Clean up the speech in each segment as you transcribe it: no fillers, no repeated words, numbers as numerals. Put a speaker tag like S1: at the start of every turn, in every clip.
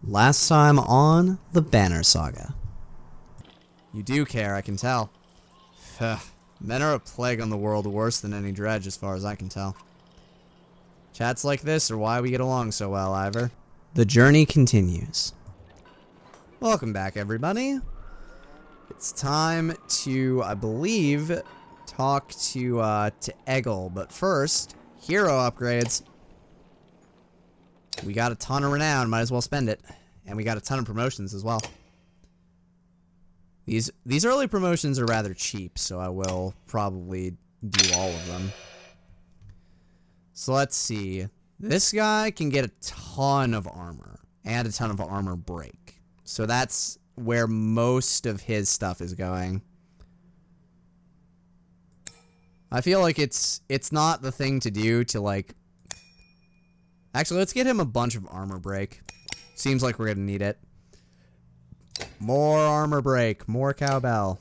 S1: Last time on the Banner Saga. You do care, I can tell. Men are a plague on the world, worse than any dredge as far as I can tell. Chats like this are why we get along so well, Ivor. The journey continues. Welcome back, everybody. It's time to, I believe, talk to Eggle, but first, hero upgrades. We got a ton of renown, might as well spend it. And we got a ton of promotions as well. These early promotions are rather cheap, so I will probably do all of them. So let's see. This guy can get a ton of armor and a ton of armor break. So that's where most of his stuff is going. I feel like it's not the thing to do to like... Actually, let's get him a bunch of armor break. Seems like we're gonna need it. More armor break, more cowbell.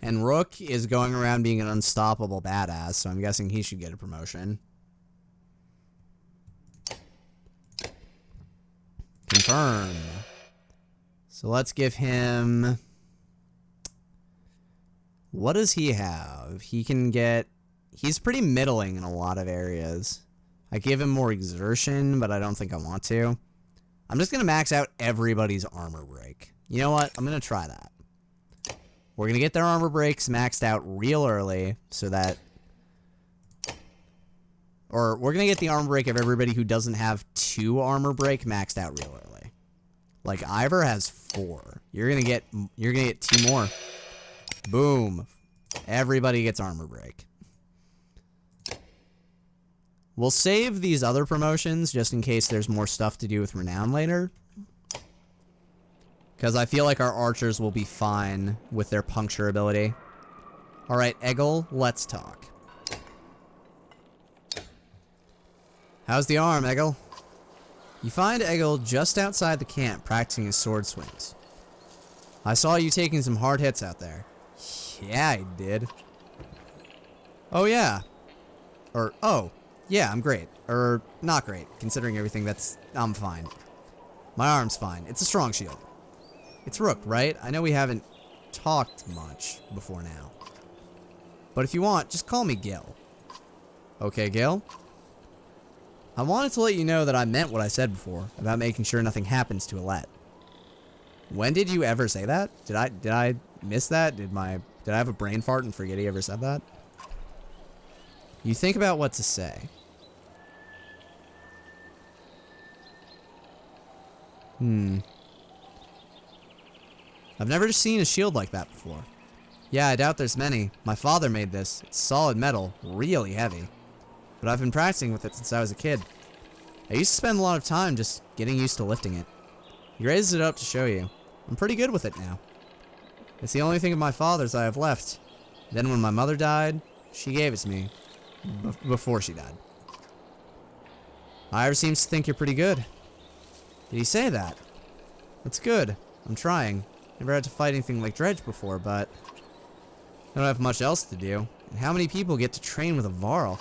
S1: And Rook is going around being an unstoppable badass, so I'm guessing he should get a promotion. Confirm. So let's give him... What does he have? He can get... He's pretty middling in a lot of areas. I give him more exertion, but I don't think I want to. I'm just going to max out everybody's armor break. You know what? I'm going to try that. We're going to get their armor breaks maxed out real early so that... Or we're going to get the armor break of everybody who doesn't have 2 armor break maxed out real early. Like Ivor has 4. You're going to get 2 more. Boom. Everybody gets armor break. We'll save these other promotions just in case there's more stuff to do with renown later. Because I feel like our archers will be fine with their puncture ability. Alright, Eggle, let's talk. How's the arm, Eggle? You find Eggle just outside the camp practicing his sword swings. I saw you taking some hard hits out there. Yeah, I did. Oh, yeah. Or, oh. Yeah, I'm great. Or, not great, considering everything I'm fine. My arm's fine. It's a strong shield. It's Rook, right? I know we haven't talked much before now. But if you want, just call me Gil. Okay, Gil? I wanted to let you know that I meant what I said before, about making sure nothing happens to Alette. When did you ever say that? Did I miss that? Did I have a brain fart and forget he ever said that? You think about what to say. I've never seen a shield like that before. Yeah, I doubt there's many. My father made this. It's solid metal, really heavy. But I've been practicing with it since I was a kid. I used to spend a lot of time just getting used to lifting it. He raised it up to show you. I'm pretty good with it now. It's the only thing of my father's I have left. Then when my mother died, she gave it to me. Before she died. Ivor seems to think you're pretty good. Did he say that? That's good. I'm trying. Never had to fight anything like Dredge before, but I don't have much else to do. And how many people get to train with a Varl?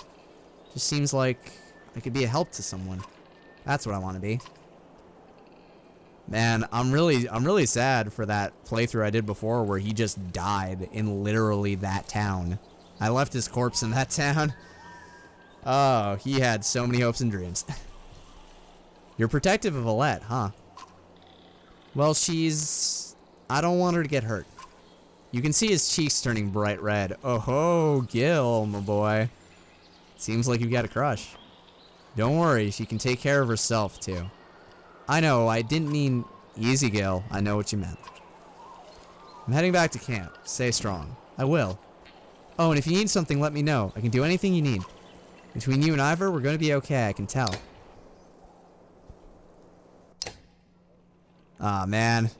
S1: Just seems like I could be a help to someone. That's what I want to be. Man, I'm really sad for that playthrough I did before where he just died in literally that town. I left his corpse in that town. Oh, he had so many hopes and dreams. You're protective of Alette, huh? Well, I don't want her to get hurt. You can see his cheeks turning bright red. Oh ho, Gil, my boy. Seems like you've got a crush. Don't worry, she can take care of herself, too. I know, I didn't mean easy, Gil. I know what you meant. I'm heading back to camp. Stay strong. I will. Oh, and if you need something, let me know. I can do anything you need. Between you and Ivor, we're going to be okay, I can tell. Aw, man.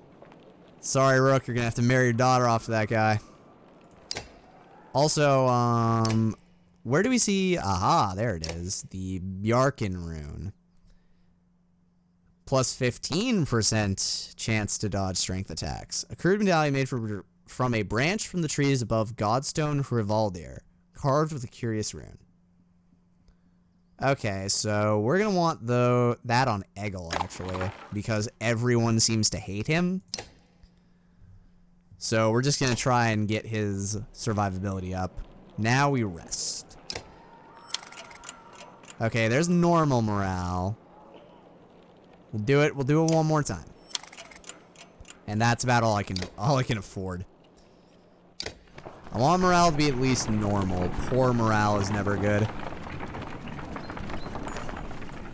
S1: Sorry, Rook, you're going to have to marry your daughter off to that guy. Also, where do we see... Aha, there it is. The Bjarkin rune. Plus 15% chance to dodge strength attacks. A crude medallion made from a branch from the trees above Godstone Hrivaldir, carved with a curious rune. Okay, so we're gonna want that on Eggle, actually, because everyone seems to hate him. So we're just gonna try and get his survivability up. Now we rest. Okay, there's normal morale. We'll do it one more time. And that's about all I can afford. I want morale to be at least normal. Poor morale is never good.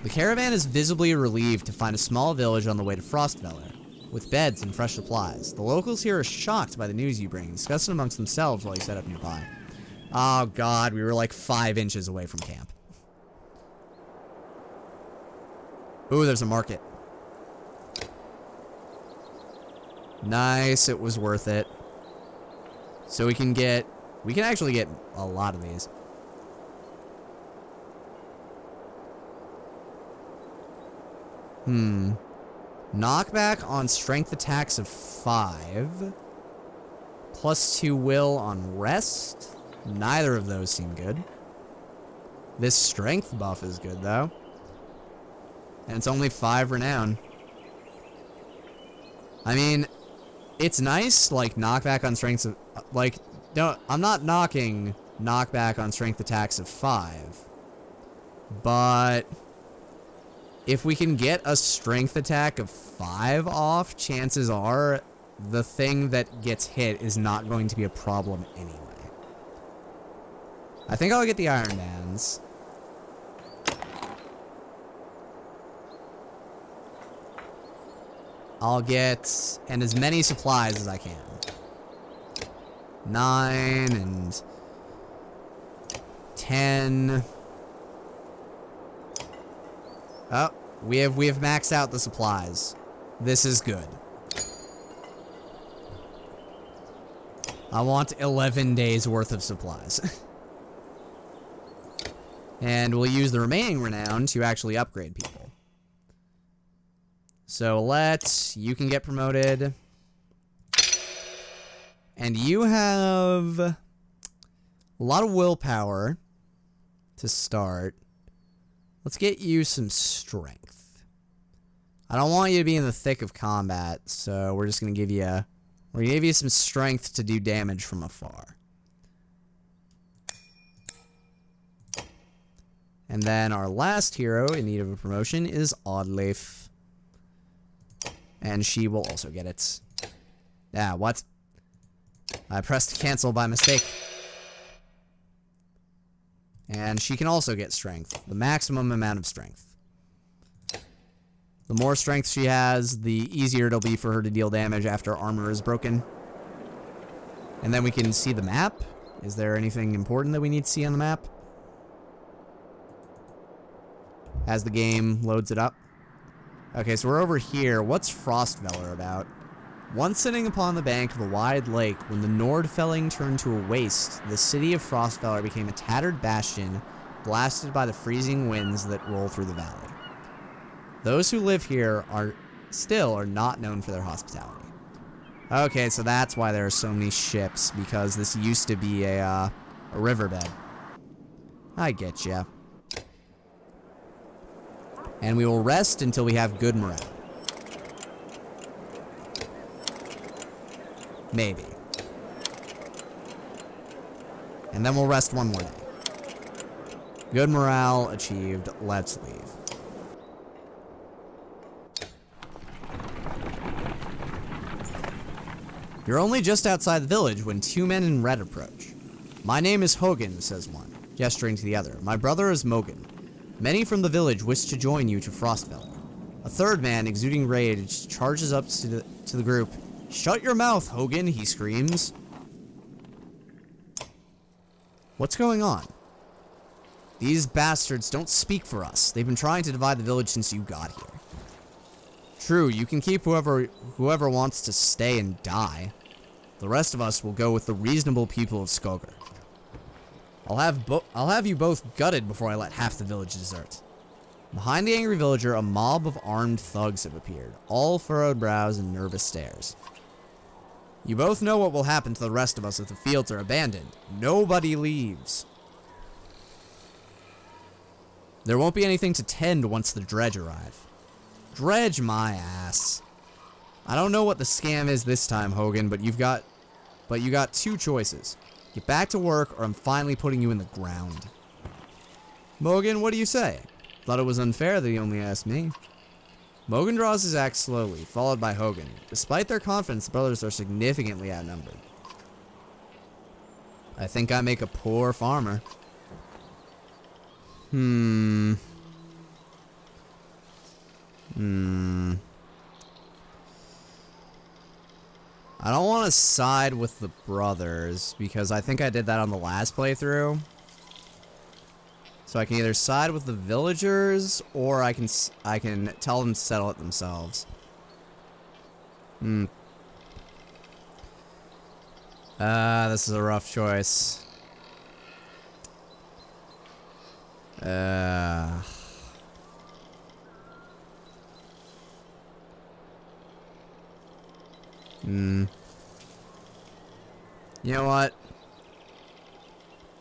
S1: The caravan is visibly relieved to find a small village on the way to Frostveller, with beds and fresh supplies. The locals here are shocked by the news you bring, discussing amongst themselves while you set up nearby. Oh god, we were like 5 inches away from camp. Ooh, there's a market. Nice, it was worth it. So we can actually get a lot of these. Knockback on strength attacks of 5. +2 will on rest. Neither of those seem good. This strength buff is good, though. And it's only 5 renown. I mean, it's nice, like, knockback on strengths of... Like, I'm not knocking knockback on strength attacks of 5. But... if we can get a strength attack of 5 off, chances are the thing that gets hit is not going to be a problem anyway. I think I'll get the Iron Bands. I'll get... and as many supplies as I can. 9 and... 10... Oh, we have maxed out the supplies. This is good. I want 11 days worth of supplies. And we'll use the remaining renown to actually upgrade people. So you can get promoted. And you have a lot of willpower to start. Let's get you some strength. I don't want you to be in the thick of combat, so we're just gonna give you some strength to do damage from afar. And then our last hero in need of a promotion is Oddleif. And she will also get it. Ah, what? I pressed cancel by mistake. And she can also get strength. The maximum amount of strength. The more strength she has, the easier it'll be for her to deal damage after armor is broken. And then we can see the map. Is there anything important that we need to see on the map? As the game loads it up. Okay, so we're over here. What's Frostveller about? Once sitting upon the bank of a wide lake, when the Nordfelling turned to a waste, the city of Frostveller became a tattered bastion, blasted by the freezing winds that roll through the valley. Those who live here are not known for their hospitality. Okay, so that's why there are so many ships, because this used to be a riverbed. I get ya. And we will rest until we have good morale. Maybe. And then we'll rest one more day. Good morale achieved. Let's leave. You're only just outside the village when 2 men in red approach. My name is Hogan, says one, gesturing to the other. My brother is Mogan. Many from the village wish to join you to Frostveller. A third man, exuding rage, charges up to the group. Shut your mouth, Hogan, he screams. What's going on? These bastards don't speak for us. They've been trying to divide the village since you got here. True, you can keep whoever wants to stay and die. The rest of us will go with the reasonable people of Skogar. I'll have you both gutted before I let half the village desert. Behind the angry villager, a mob of armed thugs have appeared, all furrowed brows and nervous stares. You both know what will happen to the rest of us if the fields are abandoned. Nobody leaves. There won't be anything to tend once the dredge arrive. Dredge my ass. I don't know what the scam is this time, Hogan, but you got 2 choices. Get back to work, or I'm finally putting you in the ground. Mogan, what do you say? Thought it was unfair that he only asked me. Mogan draws his axe slowly, followed by Hogan. Despite their confidence, the brothers are significantly outnumbered. I think I make a poor farmer. I don't want to side with the brothers, because I think I did that on the last playthrough. So I can either side with the villagers, or I can tell them to settle it themselves. This is a rough choice. You know what?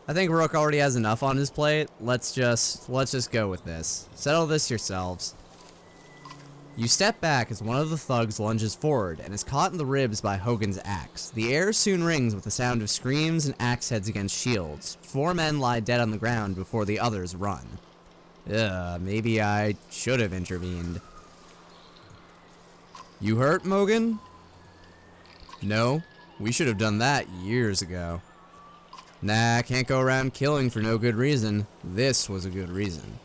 S1: I think Rook already has enough on his plate. Let's just go with this. Settle this yourselves. You step back as one of the thugs lunges forward and is caught in the ribs by Hogan's axe. The air soon rings with the sound of screams and axe heads against shields. 4 men lie dead on the ground before the others run. Maybe I should have intervened. You hurt, Mogan? No, we should have done that years ago. Nah, can't go around killing for no good reason. This was a good reason.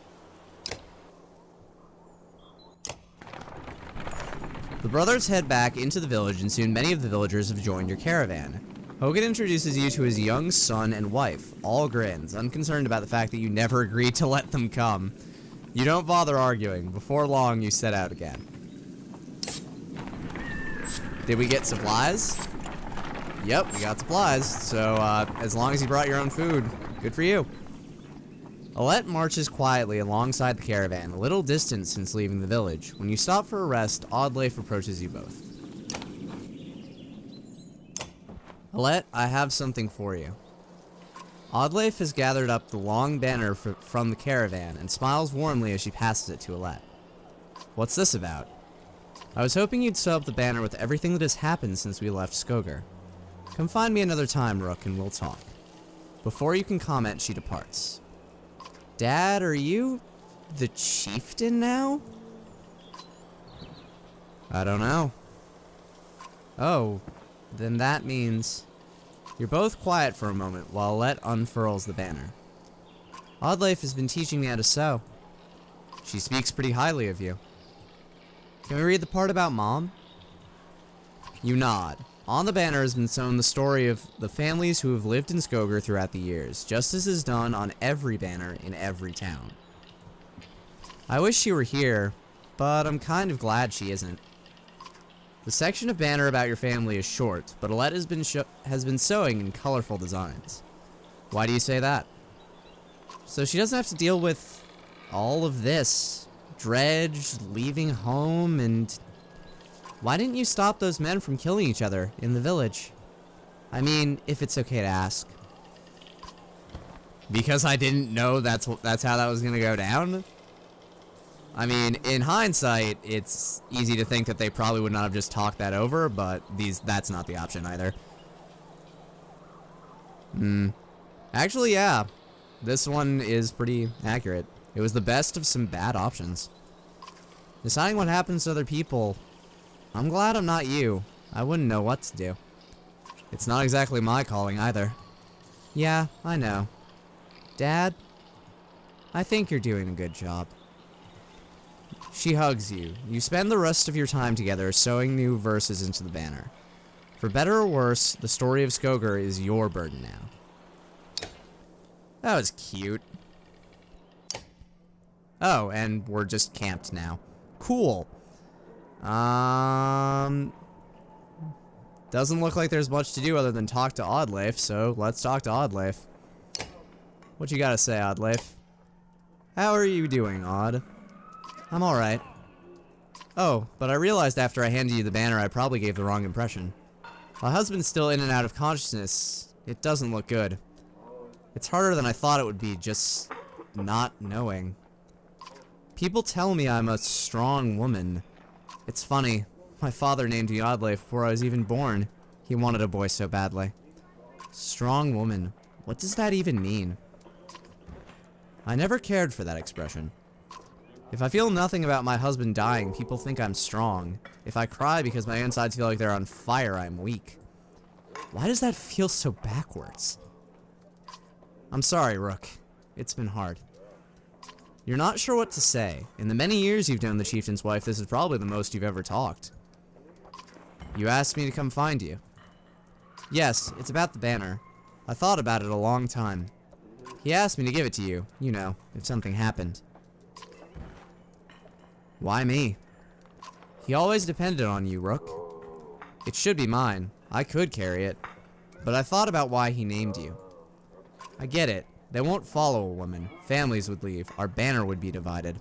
S1: The brothers head back into the village, and soon many of the villagers have joined your caravan. Hogan introduces you to his young son and wife, all grins, unconcerned about the fact that you never agreed to let them come. You don't bother arguing. Before long, you set out again. Did we get supplies? Yep, we got supplies, so as long as you brought your own food, good for you. Alette marches quietly alongside the caravan, a little distance since leaving the village. When you stop for a rest, Oddleif approaches you both. Alette, I have something for you. Oddleif has gathered up the long banner from the caravan and smiles warmly as she passes it to Alette. What's this about? I was hoping you'd sew up the banner with everything that has happened since we left Skogar. Come find me another time, Rook, and we'll talk. Before you can comment, she departs. Dad, are you the chieftain now? I don't know. Oh, then that means... You're both quiet for a moment while Alette unfurls the banner. Oddleif has been teaching me how to sew. She speaks pretty highly of you. Can we read the part about Mom? You nod. On the banner has been sewn the story of the families who have lived in Skogar throughout the years, just as is done on every banner in every town. I wish she were here, but I'm kind of glad she isn't. The section of banner about your family is short, but Alette has been sewing in colorful designs. Why do you say that? So she doesn't have to deal with all of this. Dredge, leaving home, and... Why didn't you stop those men from killing each other in the village? I mean, if it's okay to ask. Because I didn't know that's how that was gonna go down? I mean, in hindsight, it's easy to think that they probably would not have just talked that over, but that's not the option either. Actually, yeah. This one is pretty accurate. It was the best of some bad options. Deciding what happens to other people... I'm glad I'm not you. I wouldn't know what to do. It's not exactly my calling either. Yeah, I know. Dad? I think you're doing a good job. She hugs you. You spend the rest of your time together sewing new verses into the banner. For better or worse, the story of Skogar is your burden now. That was cute. Oh, and we're just camped now. Cool. Doesn't look like there's much to do other than talk to Oddleif, so let's talk to Oddleif. What you gotta say, Oddleif? How are you doing, Odd? I'm alright. Oh, but I realized after I handed you the banner I probably gave the wrong impression. My husband's still in and out of consciousness. It doesn't look good. It's harder than I thought it would be, just not knowing. People tell me I'm a strong woman. It's funny. My father named me oddly before I was even born. He wanted a boy so badly. Strong woman. What does that even mean? I never cared for that expression. If I feel nothing about my husband dying, people think I'm strong. If I cry because my insides feel like they're on fire, I'm weak. Why does that feel so backwards? I'm sorry, Rook. It's been hard. You're not sure what to say. In the many years you've known the chieftain's wife, this is probably the most you've ever talked. You asked me to come find you. Yes, it's about the banner. I thought about it a long time. He asked me to give it to you, you know, if something happened. Why me? He always depended on you, Rook. It should be mine. I could carry it. But I thought about why he named you. I get it. They won't follow a woman. Families would leave. Our banner would be divided.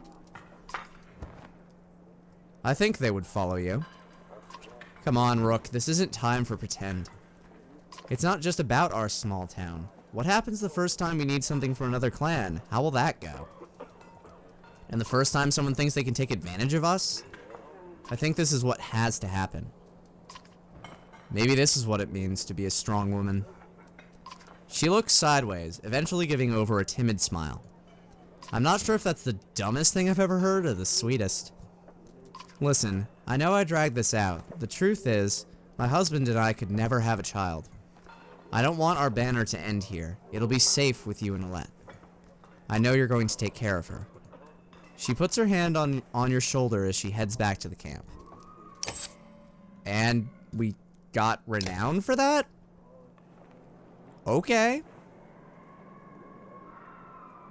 S1: I think they would follow you. Come on, Rook. This isn't time for pretend. It's not just about our small town. What happens the first time we need something from another clan? How will that go? And the first time someone thinks they can take advantage of us? I think this is what has to happen. Maybe this is what it means to be a strong woman. She looks sideways, eventually giving over a timid smile. I'm not sure if that's the dumbest thing I've ever heard or the sweetest. Listen, I know I dragged this out. The truth is, my husband and I could never have a child. I don't want our banner to end here. It'll be safe with you and Alette. I know you're going to take care of her. She puts her hand on your shoulder as she heads back to the camp. And we got renown for that? Okay.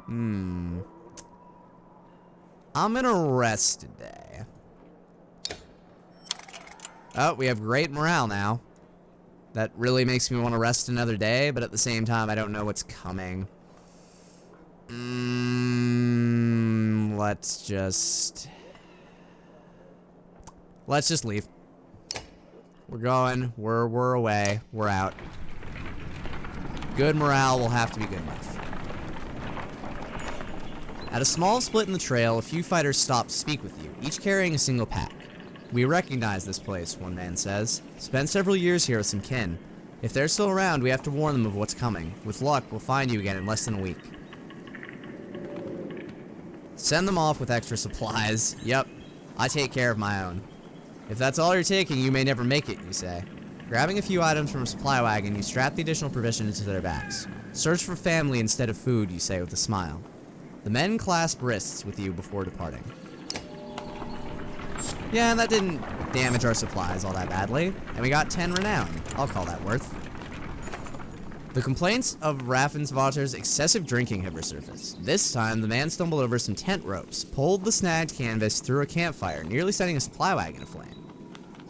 S1: I'm gonna rest today. Oh, we have great morale now. That really makes me want to rest another day, but at the same time, I don't know what's coming. Let's just leave. We're going. We're away. We're out. Good morale will have to be good enough. At a small split in the trail, a few fighters stop to speak with you, each carrying a single pack. We recognize this place, one man says. Spent several years here with some kin. If they're still around, we have to warn them of what's coming. With luck, we'll find you again in less than a week. Send them off with extra supplies. Yep, I take care of my own. If that's all you're taking, you may never make it, you say. Grabbing a few items from a supply wagon, you strap the additional provisions into their backs. Search for family instead of food, you say with a smile. The men clasp wrists with you before departing. Yeah, that didn't damage our supplies all that badly. And we got 10 renown. I'll call that worth. The complaints of Raffensvatter's excessive drinking have resurfaced. This time, the man stumbled over some tent ropes, pulled the snagged canvas through a campfire, nearly setting a supply wagon aflame.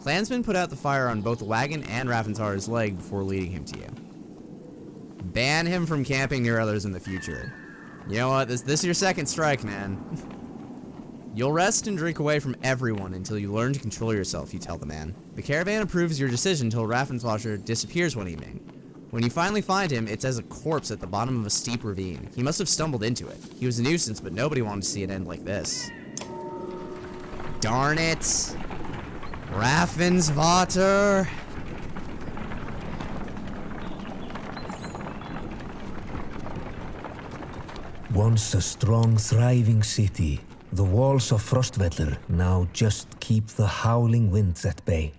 S1: Clansmen put out the fire on both the wagon and Raffensvatter's leg before leading him to you. Ban him from camping near others in the future. You know what? This is your second strike, man. You'll rest and drink away from everyone until you learn to control yourself, you tell the man. The caravan approves your decision until Raffensvatter disappears one evening. When you finally find him, it's as a corpse at the bottom of a steep ravine. He must have stumbled into it. He was a nuisance, but nobody wanted to see it end like this. Darn it! Raffensvatter!
S2: Once a strong, thriving city, the walls of Frostvellir now just keep the howling winds at bay.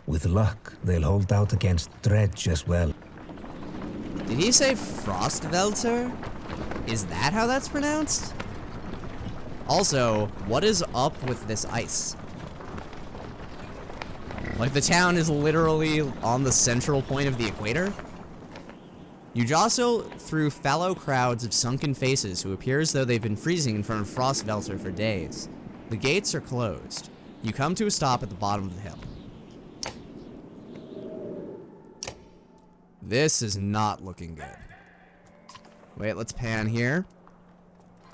S2: With luck, they'll hold out against Dredge as well.
S1: Did he say Frostvelter? Is that how that's pronounced? Also, what is up with this ice? Like, the town is literally on the central point of the equator? You jostle through fallow crowds of sunken faces who appear as though they've been freezing in front of Frostvelter for days. The gates are closed. You come to a stop at the bottom of the hill. This is not looking good. Wait, let's pan here.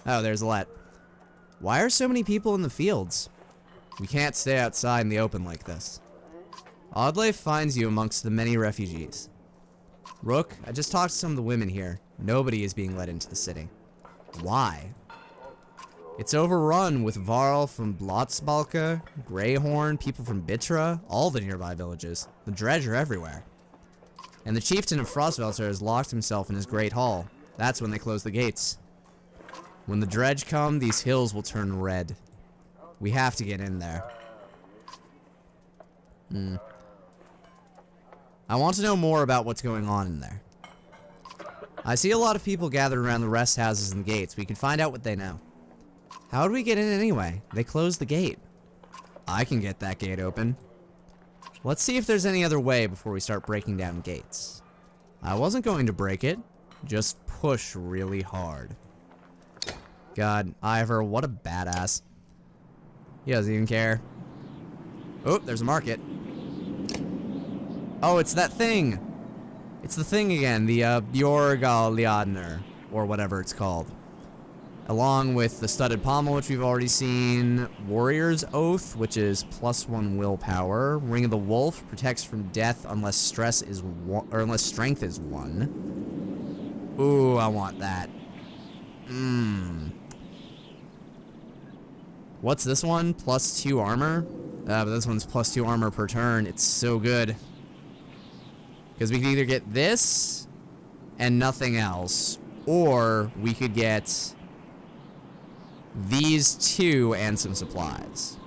S1: Oh, there's Alette. Why are so many people in the fields? We can't stay outside in the open like this. Oddleif finds you amongst the many refugees. Rook, I just talked to some of the women here. Nobody is being let into the city. Why? It's overrun with Varl from Blotzbalka, Greyhorn, people from Bitra, all the nearby villages. The dredge are everywhere. And the chieftain of Frostvelter has locked himself in his great hall. That's when they close the gates. When the dredge come, these hills will turn red. We have to get in there. I want to know more about what's going on in there. I see a lot of people gathered around the rest houses and the gates. We can find out what they know. How do we get in anyway? They closed the gate. I can get that gate open. Let's see if there's any other way before we start breaking down gates. I wasn't going to break it. Just push really hard. God, Ivor, what a badass. He doesn't even care. Oh, there's a market. Oh, it's that thing. It's the thing again, the Bjorgaliadner, or whatever it's called. Along with the Studded Pommel, which we've already seen. Warrior's Oath, which is +1 willpower. Ring of the Wolf protects from death unless stress is unless strength is 1. Ooh, I want that. What's this one? +2 armor? But this one's +2 armor per turn. It's so good. Because we can either get this and nothing else, or we could get these two and some supplies.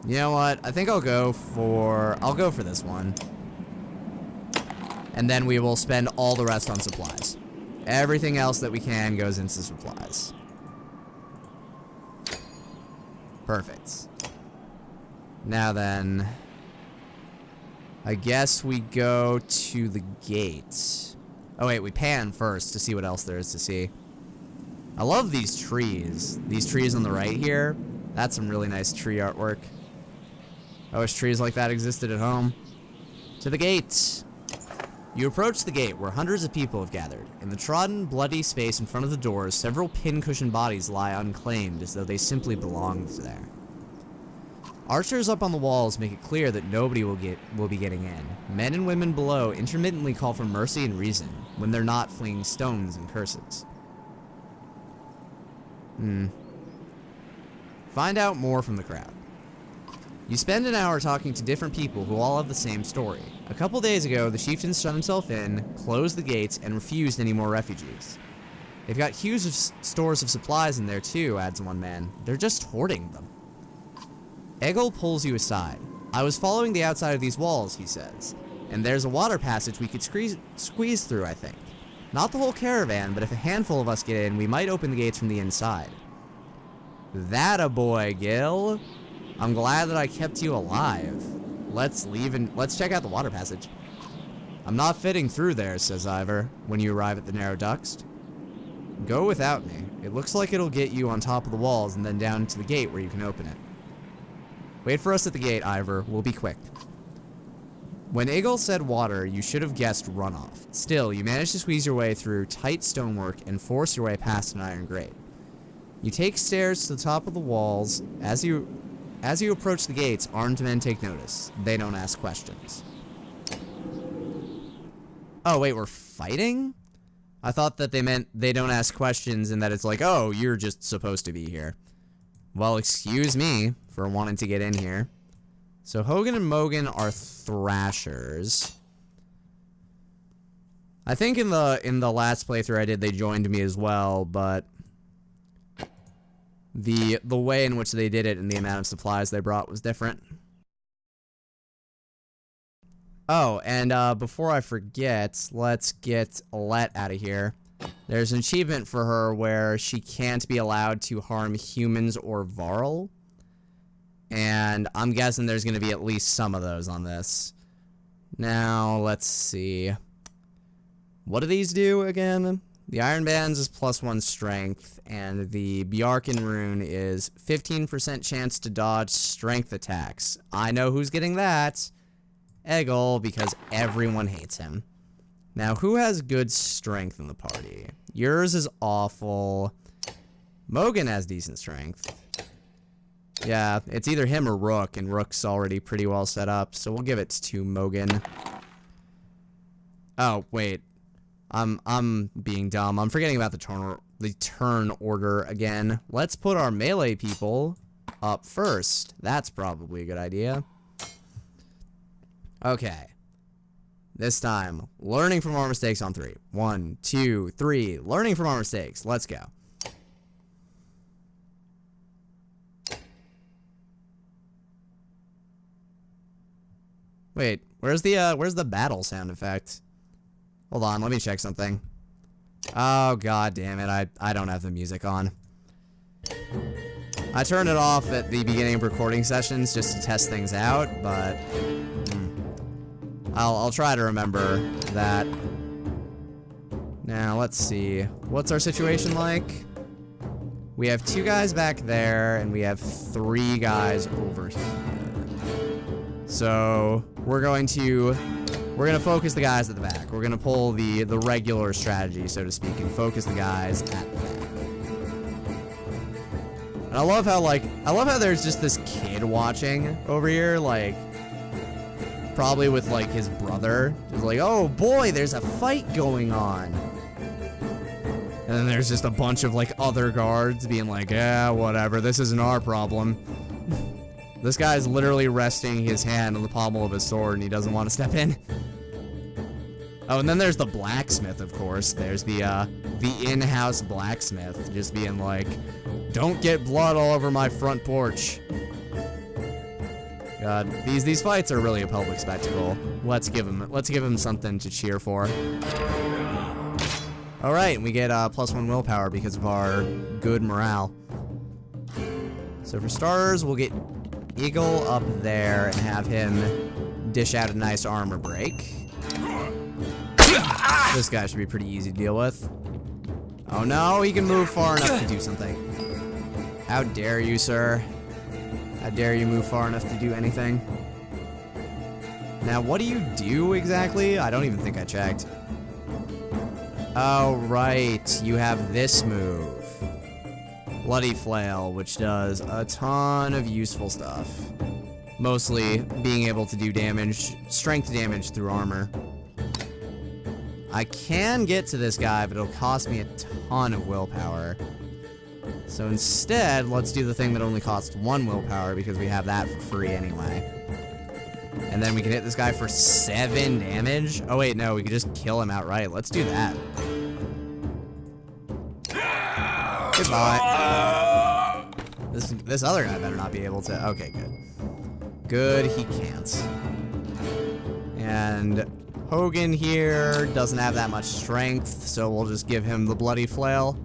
S1: You know what? I think I'll go for this one. And then we will spend all the rest on supplies. Everything else that we can goes into supplies. Perfect. Now then, I guess we go to the gate. Oh wait, we pan first to see what else there is to see. I love these trees. These trees on the right here. That's some really nice tree artwork. I wish trees like that existed at home. To the gate. You approach the gate where hundreds of people have gathered. In the trodden, bloody space in front of the doors, several pin-cushioned bodies lie unclaimed as though they simply belonged there. Archers up on the walls make it clear that nobody will be getting in. Men and women below intermittently call for mercy and reason when they're not flinging stones and curses. Find out more from the crowd. You spend an hour talking to different people who all have the same story. A couple days ago, the chieftain shut himself in, closed the gates, and refused any more refugees. They've got huge stores of supplies in there too, adds one man. They're just hoarding them. Egil pulls you aside. I was following the outside of these walls, he says. And there's a water passage we could squeeze through, I think. Not the whole caravan, but if a handful of us get in, we might open the gates from the inside. That a boy, Gil. I'm glad that I kept you alive. Let's leave and let's check out the water passage. I'm not fitting through there, says Ivor, when you arrive at the narrow duct. Go without me. It looks like it'll get you on top of the walls and then down to the gate where you can open it. Wait for us at the gate, Ivor. We'll be quick. When Egil said water, you should have guessed runoff. Still, you managed to squeeze your way through tight stonework and force your way past an iron grate. You take stairs to the top of the walls. As you approach the gates, armed men take notice. They don't ask questions. Oh, wait, we're fighting? I thought that they meant they don't ask questions and that it's like, oh, you're just supposed to be here. Well, excuse me for wanting to get in here. So Hogan and Mogan are thrashers. I think in the last playthrough I did, they joined me as well, but the way in which they did it and the amount of supplies they brought was different. Oh, and before I forget, let's get Alette out of here. There's an achievement for her where she can't be allowed to harm humans or Varl. And I'm guessing there's going to be at least some of those on this. Now, let's see. What do these do again? The Iron Bands is +1 strength, and the Bjarken rune is 15% chance to dodge strength attacks. I know who's getting that. Egil, because everyone hates him. Now, who has good strength in the party? Yours is awful. Mogan has decent strength. Yeah, it's either him or Rook, and Rook's already pretty well set up, so we'll give it to Mogan. Oh, wait. I'm being dumb. I'm forgetting about the turn order again. Let's put our melee people up first. That's probably a good idea. Okay. This time, learning from our mistakes on 3. 1, 2, 3. Learning from our mistakes. Let's go. Wait, where's the battle sound effect? Hold on, let me check something. Oh, god damn it, I don't have the music on. I turned it off at the beginning of recording sessions just to test things out, but I'll try to remember that. Now, let's see. What's our situation like? We have 2 guys back there, and we have 3 guys over here. So, we're gonna focus the guys at the back. We're gonna pull the regular strategy, so to speak, and focus the guys at the back. And I love how there's just this kid watching over here, like, probably with, like, his brother. Just like, oh boy, there's a fight going on. And then there's just a bunch of, like, other guards being like, yeah, whatever, this isn't our problem. This guy's literally resting his hand on the pommel of his sword, and he doesn't want to step in. Oh, and then there's the blacksmith, of course. There's the in-house blacksmith, just being like, don't get blood all over my front porch. God, these fights are really a public spectacle. Let's give him something to cheer for. All right, we get +1 willpower because of our good morale. So for starters, we'll get Eagle up there and have him dish out a nice armor break. This guy should be pretty easy to deal with. Oh no, he can move far enough to do something. How dare you, sir? How dare you move far enough to do anything? Now, what do you do exactly? I don't even think I checked. Oh, right. You have this move. Bloody Flail, which does a ton of useful stuff. Mostly being able to do damage, strength damage through armor. I can get to this guy, but it'll cost me a ton of willpower. So instead, let's do the thing that only costs 1 willpower because we have that for free anyway. And then we can hit this guy for 7 damage. Oh wait, no, we can just kill him outright. Let's do that. Goodbye. This other guy better not be able to. Okay, good. Good, he can't. And Hogan here doesn't have that much strength, so we'll just give him the Bloody Flail.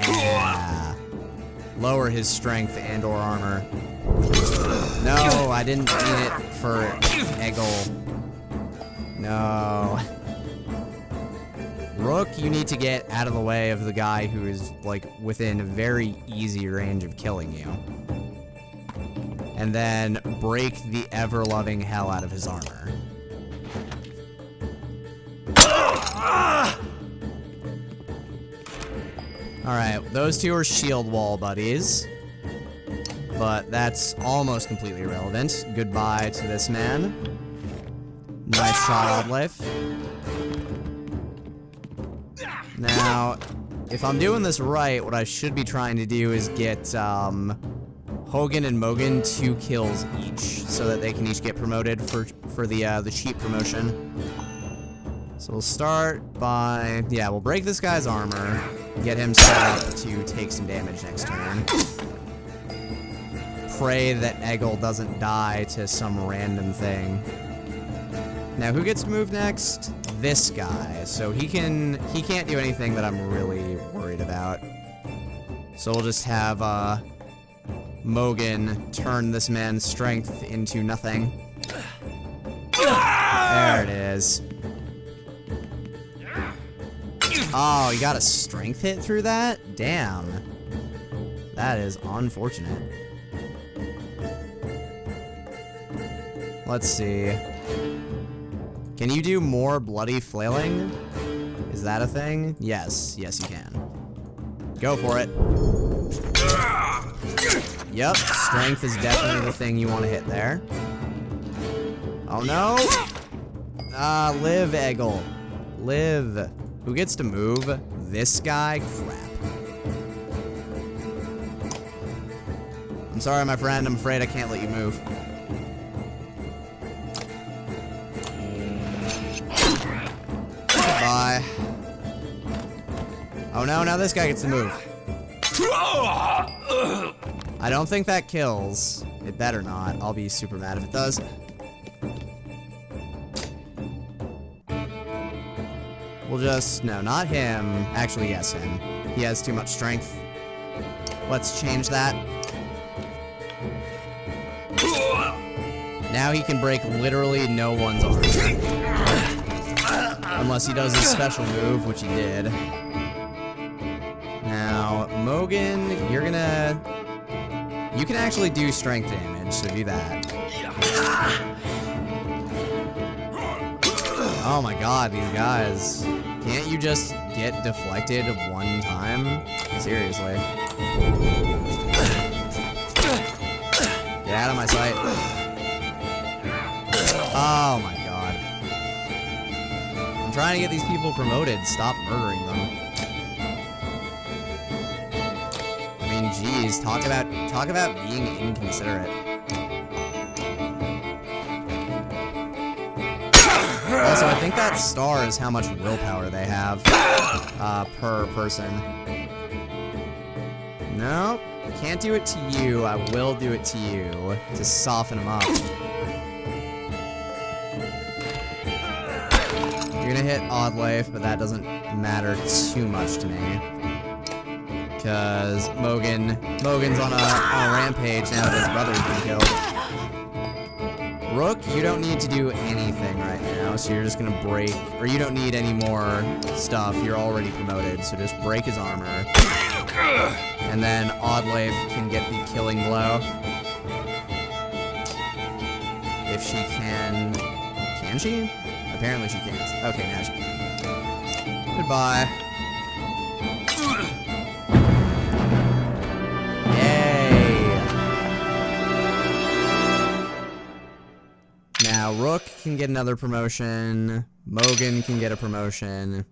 S1: Yeah. Lower his strength and or armor. No, I didn't mean it for Eggle. No. Rook, you need to get out of the way of the guy who is, like, within very easy range of killing you. And then break the ever-loving hell out of his armor. Alright, those 2 are shield wall buddies. But that's almost completely irrelevant. Goodbye to this man. Nice shot, Oddlife. Now, if I'm doing this right, what I should be trying to do is get Hogan and Mogan 2 kills each, so that they can each get promoted for the cheap promotion. So we'll start by, yeah, we'll break this guy's armor, get him set up to take some damage next turn. Pray that Eggle doesn't die to some random thing. Now, who gets to move next? This guy. So he can't do anything that I'm really worried about. So we'll just have Mogan turn this man's strength into nothing. There it is. Oh, he got a strength hit through that? Damn. That is unfortunate. Let's see. Can you do more bloody flailing? Is that a thing? Yes. Yes, you can. Go for it. Yep, strength is definitely the thing you want to hit there. Oh no! Live, Eggle. Live. Who gets to move? This guy? Crap. I'm sorry, my friend. I'm afraid I can't let you move. Goodbye. Oh no, now this guy gets to move. I don't think that kills. It better not. I'll be super mad if it does. We'll just... No, not him. Actually, yes, him. He has too much strength. Let's change that. Now he can break literally no one's arm. Unless he does his special move, which he did. Now, Mogan, you're gonna... You can actually do strength damage, so do that. Oh my god, these guys. Can't you just get deflected one time? Seriously. Get out of my sight. Oh my god. I'm trying to get these people promoted. Stop murdering them. I mean, geez, talk about being inconsiderate. Also, I think that star is how much willpower they have per person. Nope, can't do it to you. I will do it to you to soften them up. You're gonna hit Odd Life, but that doesn't matter too much to me. Because Mogan's on a rampage now that his brother's been killed. Rook, you don't need to do anything right now, so you're just gonna break, or you don't need any more stuff, you're already promoted, so just break his armor. And then Odd Life can get the killing blow. If she can... Can she? Apparently she can't. Okay, now she can. Goodbye. Now, Rook can get another promotion. Mogan can get a promotion.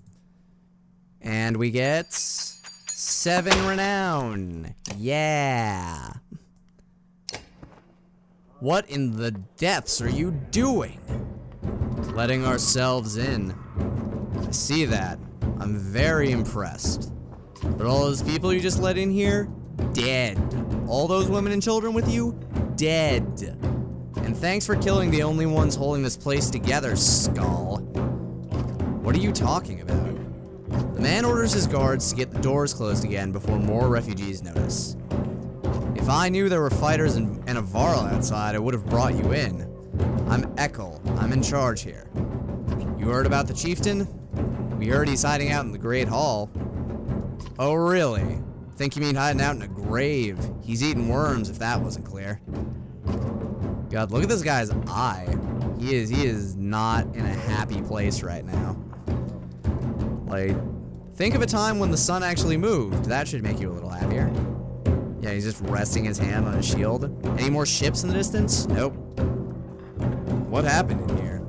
S1: And we get 7 renown. Yeah. What in the depths are you doing? Letting ourselves in. I see that. I'm very impressed. But all those people you just let in here? Dead. All those women and children with you? Dead. And thanks for killing the only ones holding this place together, Skull. What are you talking about? The man orders his guards to get the doors closed again before more refugees notice. If I knew there were fighters and a Varl outside, I would have brought you in. I'm Ekkel. I'm in charge here. You heard about the chieftain? We heard he's hiding out in the Great Hall. Oh, really? Think you mean hiding out in a grave? He's eating worms, if that wasn't clear. God, look at this guy's eye. He is not in a happy place right now. Like, think of a time when the sun actually moved. That should make you a little happier. Yeah, he's just resting his hand on his shield. Any more ships in the distance? Nope. What happened in here?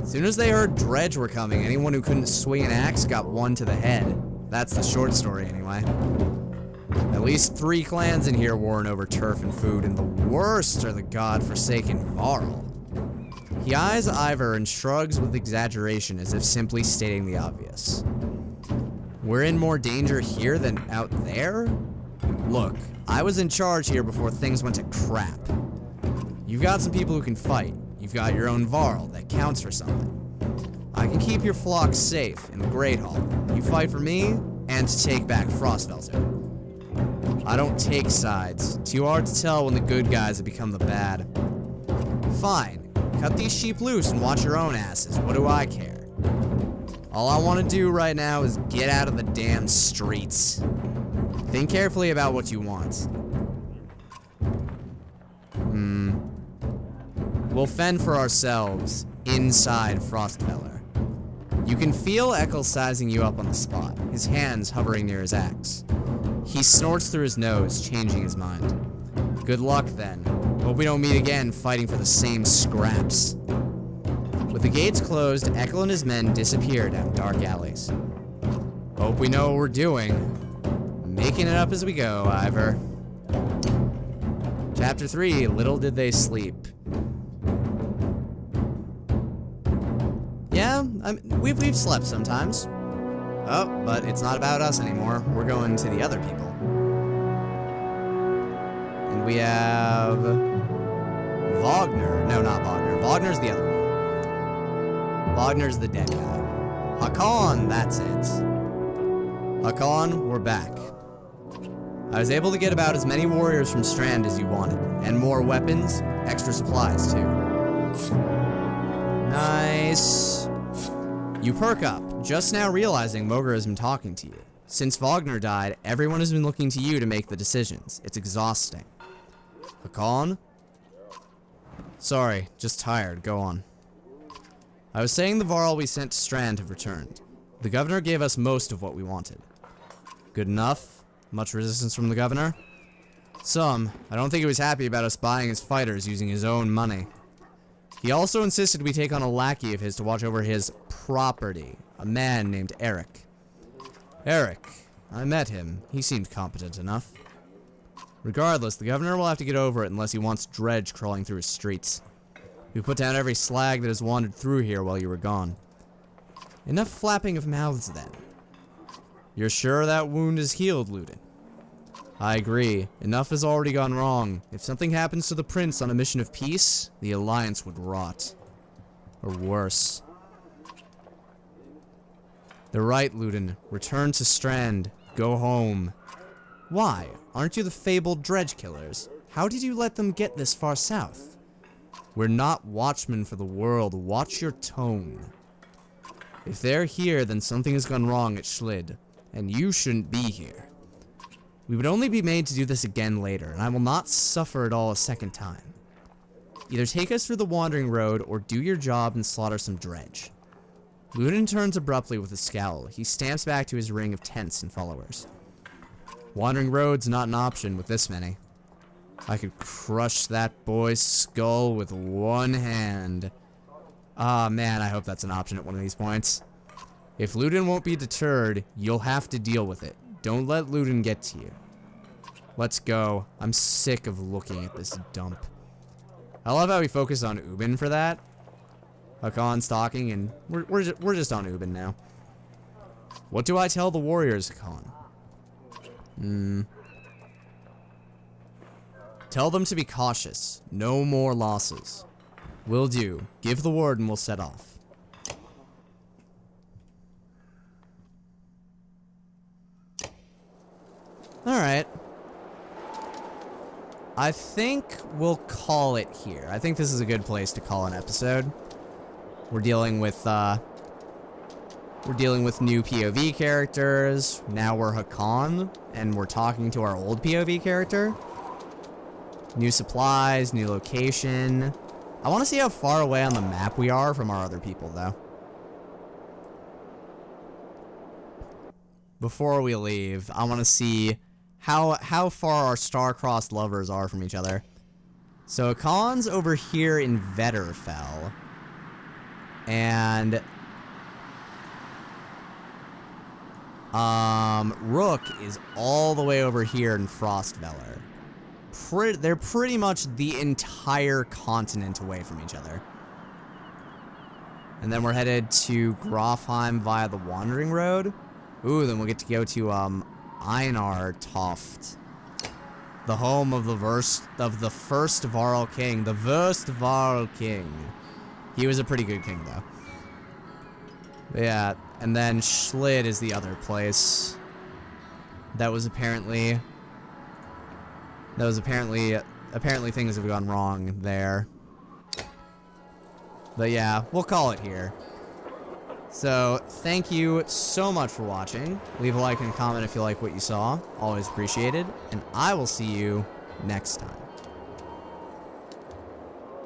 S1: As soon as they heard Dredge were coming, anyone who couldn't swing an axe got one to the head. That's the short story, anyway. At least 3 clans in here warring over turf and food, and the worst are the god-forsaken Varl. He eyes Ivor and shrugs with exaggeration as if simply stating the obvious. We're in more danger here than out there? Look, I was in charge here before things went to crap. You've got some people who can fight. You've got your own Varl that counts for something. I can keep your flock safe in the Great Hall. You fight for me, and to take back Frostvelter. I don't take sides. Too hard to tell when the good guys have become the bad. Fine. Cut these sheep loose and watch your own asses. What do I care? All I want to do right now is get out of the damn streets. Think carefully about what you want. We'll fend for ourselves inside Frostfeller. You can feel Ekkel sizing you up on the spot, his hands hovering near his axe. He snorts through his nose, changing his mind. Good luck, then. Hope we don't meet again fighting for the same scraps. With the gates closed, Ekel and his men disappeared down dark alleys. Hope we know what we're doing. Making it up as we go, Ivor. Chapter 3, Little Did They Sleep. Yeah, we've slept sometimes. Oh, but it's not about us anymore. We're going to the other people. And we have... Wagner. No, not Wagner. Wagner's the other one. Wagner's the dead guy. Hakon, that's it. Hakon, we're back. I was able to get about as many warriors from Strand as you wanted. And more weapons, extra supplies too. Nice. You perk up, just now realizing Moger has been talking to you. Since Wagner died, everyone has been looking to you to make the decisions. It's exhausting. Hakon? Sorry, just tired. Go on. I was saying the Varl we sent to Strand have returned. The governor gave us most of what we wanted. Good enough? Much resistance from the governor? Some. I don't think he was happy about us buying his fighters using his own money. He also insisted we take on a lackey of his to watch over his property, a man named Eric. Eric. I met him. He seemed competent enough. Regardless, the governor will have to get over it unless he wants Dredge crawling through his streets. We put down every slag that has wandered through here while you were gone. Enough flapping of mouths, then. You're sure that wound is healed, Ludin? I agree. Enough has already gone wrong. If something happens to the prince on a mission of peace, the alliance would rot. Or worse. They're right, Ludin. Return to Strand. Go home. Why? Aren't you the fabled Dredge killers? How did you let them get this far south? We're not watchmen for the world. Watch your tone. If they're here, then something has gone wrong at Schlid, and you shouldn't be here. We would only be made to do this again later, and I will not suffer it all a second time. Either take us through the wandering road, or do your job and slaughter some Dredge. Ludin turns abruptly with a scowl. He stamps back to his ring of tents and followers. Wandering road's not an option with this many. I could crush that boy's skull with one hand. Ah, man, I hope that's an option at one of these points. If Ludin won't be deterred, you'll have to deal with it. Don't let Ludin get to you. Let's go. I'm sick of looking at this dump. I love how we focus on Ubin for that. Hakon stalking, and we're just on Ubin now. What do I tell the warriors, Hakon? Tell them to be cautious. No more losses. Will do. Give the word and we'll set off. Alright. I think we'll call it here. I think this is a good place to call an episode. We're dealing with new POV characters. Now we're Hakon, and we're talking to our old POV character. New supplies, new location. I want to see how far away on the map we are from our other people, though. Before we leave, I want to see how far our star-crossed lovers are from each other. So Hakon's over here in Vetterfell. And Rook is all the way over here in Frostveller. They're pretty much the entire continent away from each other. And then we're headed to Grofheim via the Wandering Road. Ooh, then we'll get to go to Einar Toft, the home of the first Varl king, the first Varl king. He was a pretty good king, though. But yeah, and then Schlid is the other place. Apparently things have gone wrong there. But yeah, we'll call it here. So, thank you so much for watching. Leave a like and comment if you like what you saw. Always appreciated. And I will see you next time.